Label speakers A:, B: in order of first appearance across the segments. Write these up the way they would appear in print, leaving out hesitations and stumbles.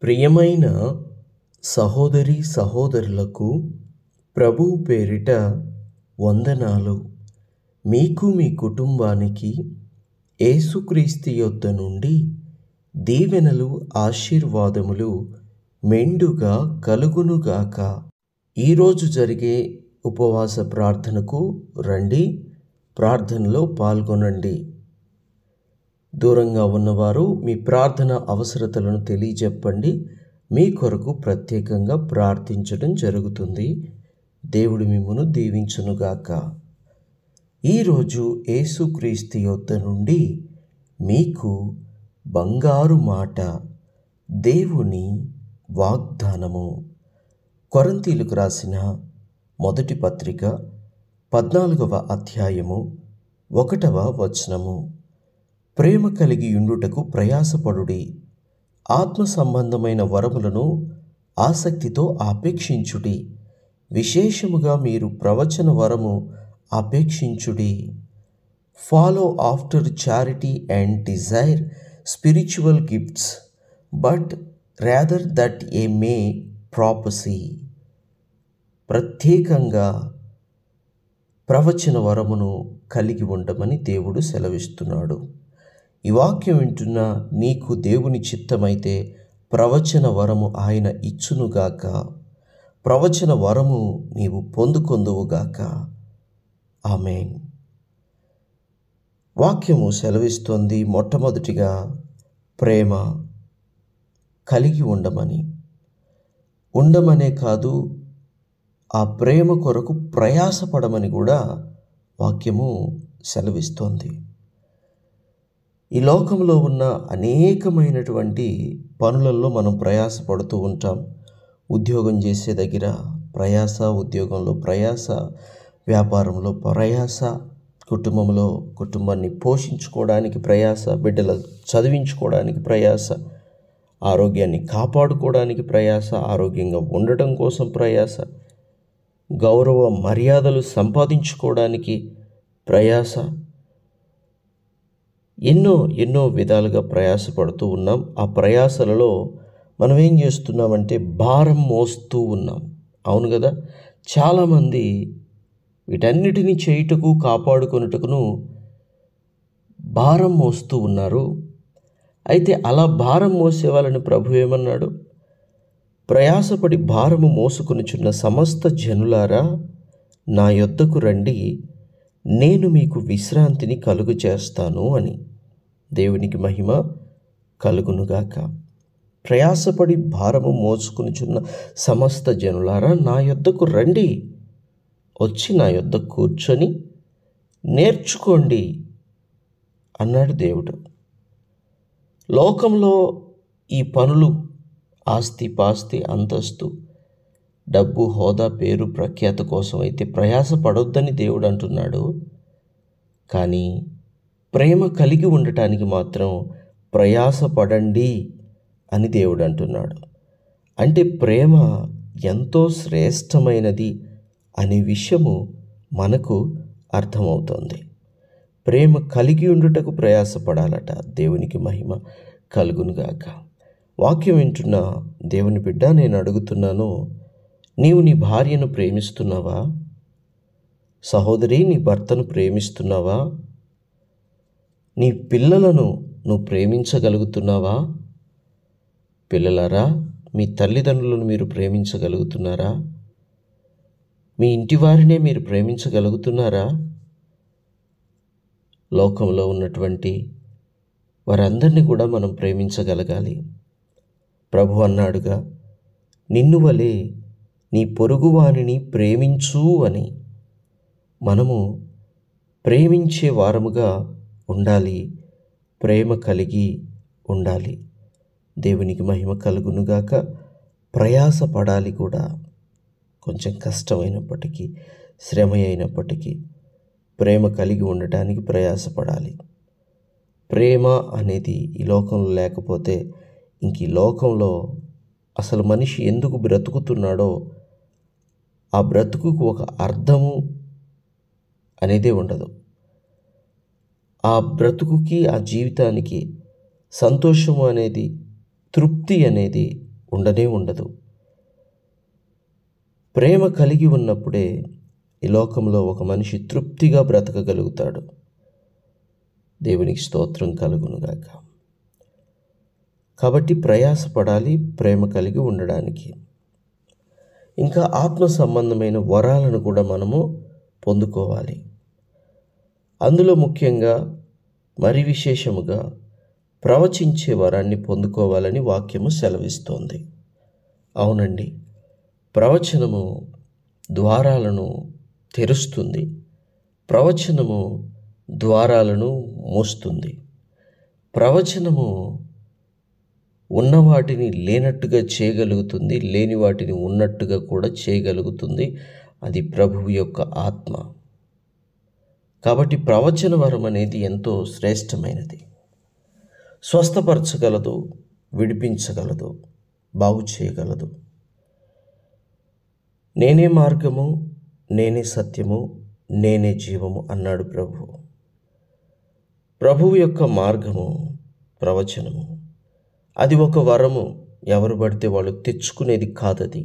A: ప్రియమైన సహోదరి సహోదరులకు ప్రభువు పేరిట వందనాలు. మీకు మీ కుటుంబానికి యేసుక్రీస్తు యొద్ద నుండి దీవెనలు ఆశీర్వాదములు మెండుగా కలుగునుగాక. ఈరోజు జరిగే ఉపవాస ప్రార్థనకు రండి, ప్రార్థనలో పాల్గొనండి. దూరంగా ఉన్నవారు మీ ప్రార్థన అవసరతలను తెలియజెప్పండి. మీ కొరకు ప్రత్యేకంగా ప్రార్థించడం జరుగుతుంది. దేవుడు మిమ్మును దీవించునుగాక. ఈరోజు యేసుక్రీస్తు యొద్ద నుండి మీకు బంగారు మాట, దేవుని వాగ్దానము. కొరింథీయులకు రాసిన మొదటి పత్రిక 14వ అధ్యాయము 1వ వచనము. ప్రేమ కలిగి యుండుటకు ప్రయాసపడుడి, ఆత్మ సంబంధమైన వరములను ఆసక్తితో అపేక్షించుడి, విశేషముగా మీరు ప్రవచన వరము అపేక్షించుడి. Follow after charity and desire spiritual gifts, but rather that ye may prophesy. ప్రత్యేకంగా ప్రవచన వరమును కలిగి ఉండమని దేవుడు సెలవిస్తున్నాడు. ఈ వాక్యం వింటున్న నీకు దేవుని చిత్తమైతే ప్రవచన వరము ఆయన ఇచ్చునుగాక. ప్రవచన వరము నీవు పొందుకొందువుగాక. ఆమేన్. వాక్యము సెలవిస్తోంది, మొట్టమొదటిగా ప్రేమ కలిగి ఉండమనే కాదు, ఆ ప్రేమ కొరకు ప్రయాసపడమని కూడా వాక్యము సెలవిస్తోంది. ఈ లోకంలో ఉన్న అనేకమైనటువంటి పనులలో మనం ప్రయాసపడుతూ ఉంటాం. ఉద్యోగం చేసే దగ్గర ప్రయాస, ఉద్యోగంలో ప్రయాస, వ్యాపారంలో ప్రయాస, కుటుంబాన్ని పోషించుకోవడానికి ప్రయాస, బిడ్డలు చదివించుకోవడానికి ప్రయాస, ఆరోగ్యాన్ని కాపాడుకోవడానికి ప్రయాస, ఆరోగ్యంగా ఉండటం కోసం ప్రయాస, గౌరవ మర్యాదలు సంపాదించుకోవడానికి ప్రయాస, ఎన్నో విధాలుగా ప్రయాసపడుతూ ఉన్నాం. ఆ ప్రయాసలలో మనం ఏం చేస్తున్నామంటే భారం మోస్తూ ఉన్నాం. అవును కదా. చాలామంది వీటన్నిటినీ చేయుటకు, కాపాడుకొనుటకును భారం మోస్తూ ఉన్నారు. అయితే అలా భారం మోసే వాళ్ళని ప్రభు ఏమన్నాడు? ప్రయాసపడి భారము మోసుకొనుచున్న సమస్త జనులారా, నా యొద్దకు రండి, నేను మీకు విశ్రాంతిని కలుగు చేస్తాను అని. దేవునికి మహిమ కలుగునుగాక. ప్రయాసపడి భారము మోసుకొనుచున్న సమస్త జనులారా, నా యొద్దకు రండి, వచ్చి నా యొద్ద కూర్చొని నేర్చుకోండి అన్నాడు దేవుడు. లోకంలో ఈ పనులు, ఆస్తి పాస్తి, అంతస్తు, డబ్బు, హోదా, పేరు, ప్రఖ్యాత కోసం అయితే ప్రయాస పడొద్దని దేవుడు అంటున్నాడు. కానీ ప్రేమ కలిగి ఉండటానికి మాత్రం ప్రయాసపడండి అని దేవుడు అంటున్నాడు. అంటే ప్రేమ ఎంతో శ్రేష్టమైనది అనే విషయము మనకు అర్థమవుతోంది. ప్రేమ కలిగి ఉండుటకు ప్రయాసపడాలట. దేవునికి మహిమ కలుగునుగాక. వాక్యం వింటున్న దేవుని బిడ్డ, నేను అడుగుతున్నాను, నీవు నీ భార్యను ప్రేమిస్తున్నావా? సహోదరి, నీ భర్తను ప్రేమిస్తున్నావా? నీ పిల్లలను నువ్వు ప్రేమించగలుగుతున్నావా? పిల్లలారా, మీ తల్లిదండ్రులను మీరు ప్రేమించగలుగుతున్నారా? మీ ఇంటి వారినే మీరు ప్రేమించగలుగుతున్నారా? లోకంలో ఉన్నటువంటి వారందరినీ కూడా మనం ప్రేమించగలగాలి. ప్రభు అన్నాడుగా, నిన్ను వలె నీ పొరుగువానిని ప్రేమించు అని. మనము ప్రేమించే వారముగా ఉండాలి, ప్రేమ కలిగి ఉండాలి. దేవునికి మహిమ కలుగునుగాక. ప్రయాసపడాలి కూడా. కొంచెం కష్టమైనప్పటికీ, శ్రమ అయినప్పటికీ ప్రేమ కలిగి ఉండటానికి ప్రయాసపడాలి. ప్రేమ అనేది ఈ లోకంలో లేకపోతే ఇంక ఈ లోకంలో అసలు మనిషి ఎందుకు బ్రతుకుతున్నాడో ఆ బ్రతుకుకు ఒక అర్థము అనేదే ఉండదు. ఆ బ్రతుకుకి, ఆ జీవితానికి సంతోషము అనేది, తృప్తి అనేది ఉండనే ఉండదు. ప్రేమ కలిగి ఉన్నప్పుడే ఈ లోకంలో ఒక మనిషి తృప్తిగా బ్రతకగలుగుతాడు. దేవునికి స్తోత్రం కలుగునుగాక. కాబట్టి ప్రయాసపడాలి ప్రేమ కలిగి ఉండడానికి. ఇంకా ఆత్మ సంబంధమైన వరాలను కూడా మనము పొందుకోవాలి. అందులో ముఖ్యంగా మరి విశేషముగా ప్రవచించే వరాన్ని పొందుకోవాలని వాక్యము సెలవిస్తోంది. అవునండి, ప్రవచనము ద్వారాలను తెరుస్తుంది. ప్రవచనము ద్వారాలను మూస్తుంది. ప్రవచనము ఉన్న వాటిని లేనట్టుగా చేయగలుగుతుంది, లేని వాటిని ఉన్నట్టుగా కూడా చేయగలుగుతుంది. అది ప్రభువు యొక్క ఆత్మ. కాబట్టి ప్రవచన వరం అనేది ఎంతో శ్రేష్టమైనది. స్వస్థపరచగలదు, విడిపించగలదు, బాగు చేయగలదు. నేనే మార్గము, నేనే సత్యము, నేనే జీవము అన్నాడు ప్రభువు. ప్రభువు యొక్క మార్గము ప్రవచనము. అది ఒక వరము. ఎవరు పడితే వాళ్ళు తెచ్చుకునేది కాదది.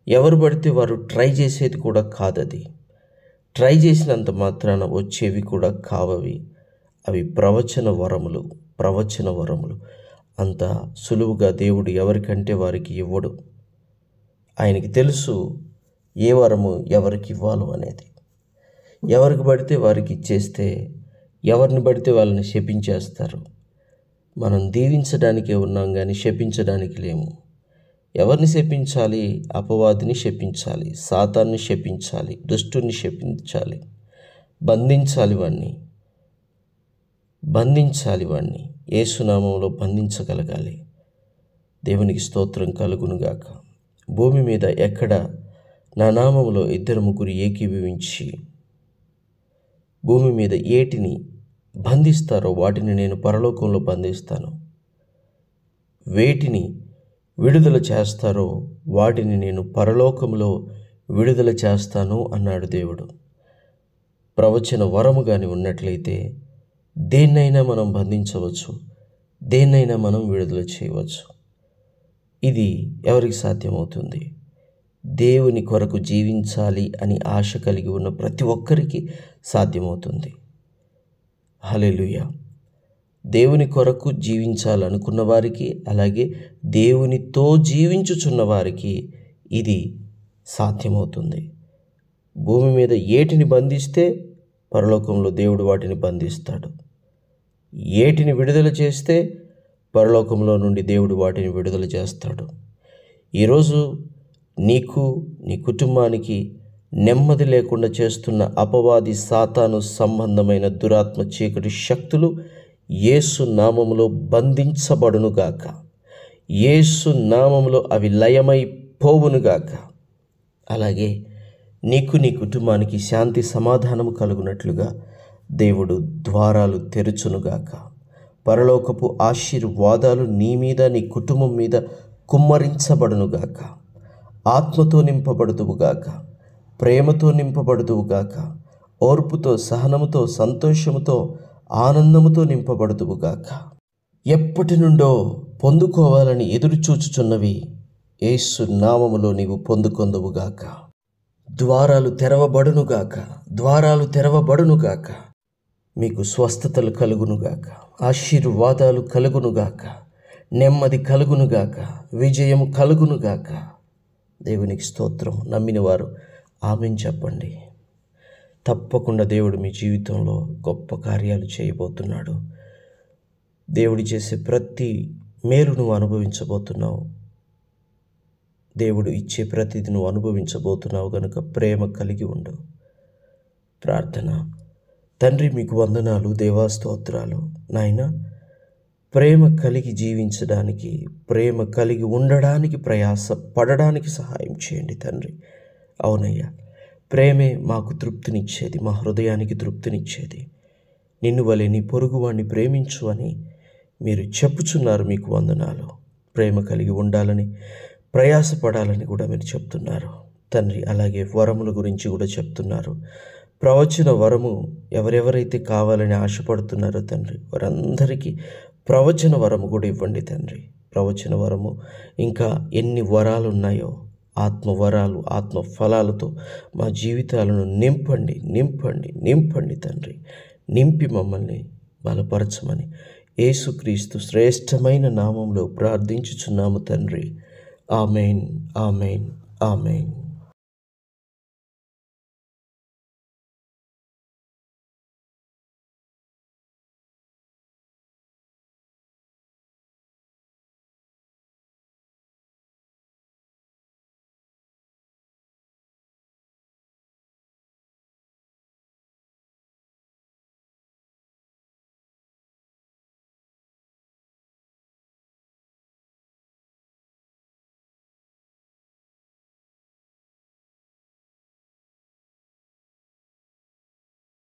A: ఎవరు పడితే వారు ట్రై చేసేది కూడా కాదది. ట్రై చేసినంత మాత్రాన వచ్చేవి కూడా కావవి. అవి ప్రవచన వరములు. ప్రవచన వరములు అంత సులువుగా దేవుడు ఎవరికంటే వారికి ఇవ్వడు. ఆయనకి తెలుసు ఏ వరము ఎవరికి ఇవ్వాలో అనేది. ఎవరికి పడితే వారికి ఇచ్చేస్తే ఎవరిని పడితే వాళ్ళని శపించేస్తారు. మనం దీవించడానికే ఉన్నాం కానీ శపించడానికి లేము. ఎవరిని శపించాలి? అపవాదిని శపించాలి, సాతాన్ని శపించాలి, దుష్టుని శపించాలి, బంధించాలి వాణ్ణి యేసునామంలో బంధించగలగాలి. దేవునికి స్తోత్రం కలుగునుగాక. భూమి మీద ఎక్కడ నా నామములో 2-3 ఏకీభవించి భూమి మీద ఏటిని బంధిస్తారో వాటిని నేను పరలోకంలో బంధిస్తాను. వేటిని విడుదల చేస్తారో వాటిని నేను పరలోకంలో విడుదల చేస్తాను అన్నాడు దేవుడు. ప్రవచన వరము కానీ ఉన్నట్లయితే దేన్నైనా మనం బంధించవచ్చు, దేన్నైనా మనం విడుదల చేయవచ్చు. ఇది ఎవరికి సాధ్యమవుతుంది? దేవుని కొరకు జీవించాలి అని ఆశ కలిగి ఉన్న ప్రతి ఒక్కరికి సాధ్యమవుతుంది. హల్లెలూయా. దేవుని కొరకు జీవించాలనుకున్న వారికి, అలాగే దేవునితో జీవించుచున్న వారికి ఇది సాధ్యమవుతుంది. భూమి మీద ఏటిని బంధిస్తే పరలోకంలో దేవుడు వాటిని బంధిస్తాడు. ఏటిని విడుదల చేస్తే పరలోకంలో నుండి దేవుడు వాటిని విడుదల చేస్తాడు. ఈరోజు నీకు, నీ కుటుంబానికి నెమ్మది లేకుండా చేస్తున్న అపవాది సాతాను సంబంధమైన దురాత్మ చీకటి శక్తులు యేసు నామములో బంధించబడునుగాక. యేసు నామములో అవి లయమైపోవునుగాక. అలాగే నీకు, నీ కుటుంబానికి శాంతి సమాధానము కలుగునట్లుగా దేవుడు ద్వారాలు తెరుచునుగాక. పరలోకపు ఆశీర్వాదాలు నీ మీద, నీ కుటుంబం మీద కుమ్మరించబడునుగాక. ఆత్మతో నింపబడుదువుగాక, ప్రేమతో నింపబడుదువుగాక, ఓర్పుతో, సహనముతో, సంతోషముతో, ఆనందముతో నింపబడుదువుగాక. ఎప్పటి నుండో పొందుకోవాలని ఎదురుచూచుచున్నవి యేసు నామములో నీవు పొందుకొందువుగాక. ద్వారాలు తెరవబడునుగాక, ద్వారాలు తెరవబడునుగాక. మీకు స్వస్థతలు కలుగునుగాక, ఆశీర్వాదాలు కలుగునుగాక, నెమ్మది కలుగునుగాక, విజయము కలుగునుగాక. దేవునికి స్తోత్రం. నమ్మిన వారు ఆమేన్ చెప్పండి. తప్పకుండా దేవుడు మీ జీవితంలో గొప్ప కార్యాలు చేయబోతున్నాడు. దేవుడు చేసే ప్రతి మేలు నువ్వు అనుభవించబోతున్నావు. దేవుడు ఇచ్చే ప్రతిది నువ్వు అనుభవించబోతున్నావు కనుక ప్రేమ కలిగి ఉండు. ప్రార్థన. తండ్రి, మీకు వందనాలు, దేవా స్తోత్రాలు. నాయన, ప్రేమ కలిగి జీవించడానికి, ప్రేమ కలిగి ఉండడానికి, ప్రయాస పడడానికి సహాయం చేయండి తండ్రి. అవునయ్యా, ప్రేమే మాకు తృప్తినిచ్చేది, మా హృదయానికి తృప్తినిచ్చేది. నిన్ను వలె నీ పొరుగువాణ్ణి ప్రేమించు అని మీరు చెప్పుచున్నారు. మీకు వందనాలు. ప్రేమ కలిగి ఉండాలని, ప్రయాసపడాలని కూడా మీరు చెప్తున్నారు తండ్రి. అలాగే వరముల గురించి కూడా చెప్తున్నారు. ప్రవచన వరము ఎవరెవరైతే కావాలని ఆశపడుతున్నారో తండ్రి, వారందరికీ ప్రవచన వరము కూడా ఇవ్వండి తండ్రి. ప్రవచన వరము, ఇంకా ఎన్ని వరాలు ఉన్నాయో ఆత్మ వరాలు, ఆత్మ ఫలాలతో మా జీవితాలను నింపండి నింపండి నింపండి తండ్రి. నింపి మమ్మల్ని బలపరచమని యేసుక్రీస్తు శ్రేష్టమైన నామంలో ప్రార్థించుచున్నాము తండ్రి. Amen, amen, amen.